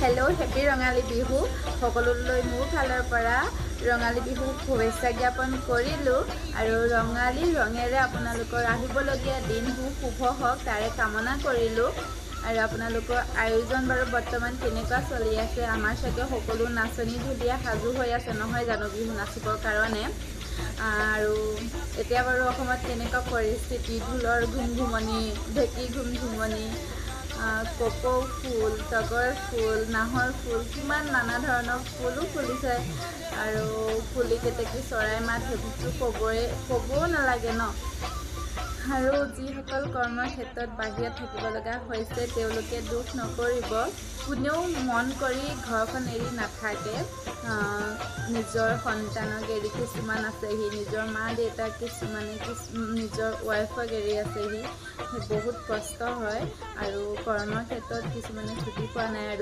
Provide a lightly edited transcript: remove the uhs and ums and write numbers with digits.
hello' happy Rongali Bihu সকলোলৈ মোৰ ফালৰ পৰা ৰঙালী বিহু শুভেচ্ছা জ্ঞাপন কৰিলোঁ আৰু ৰঙালী ৰঙেৰে আপোনালোকৰ আহিবলগীয়া দিনবোৰ শুভ হওক তাৰে কামনা কৰিলোঁ আৰু আপোনালোকৰ আয়োজন বাৰু বৰ্তমান কেনেকুৱা চলি আছে আমাৰ চাগে সকলো নাচনী ঢুলীয়া সাজু হৈ আছে নহয় জানো বিহু নাচিবৰ কাৰণে আৰু এতিয়া বাৰু অসমত কেনেকুৱা পৰিস্থিতি ঢোলৰ ঘুমঘুমনি ঢেঁকী ঘুমঘুমনি কপৌ ফুল তগৰ ফুল নাহৰ ফুল কিমান নানা ধৰণৰ ফুলো ফুলিছে আৰু ফুলি কেতেকী চৰাই মাত সেইবোৰতো ক'বও নালাগে ন আৰু যিসকল কৰ্মৰ ক্ষেত্ৰত বাহিৰত থাকিব লগা হৈছে তেওঁলোকে দুখ নকৰিব কোনেও মন কৰি ঘৰখন এৰি নাথাকে নিজৰ সন্তানক এৰি কিছুমান আছেহি নিজৰ মা দেউতাক কিছুমানে নিজৰ ৱাইফক এৰি আছেহি বহুত কষ্ট হয় আৰু কৰ্মৰ ক্ষেত্ৰত কিছুমানে ছুটি পোৱা নাই আৰু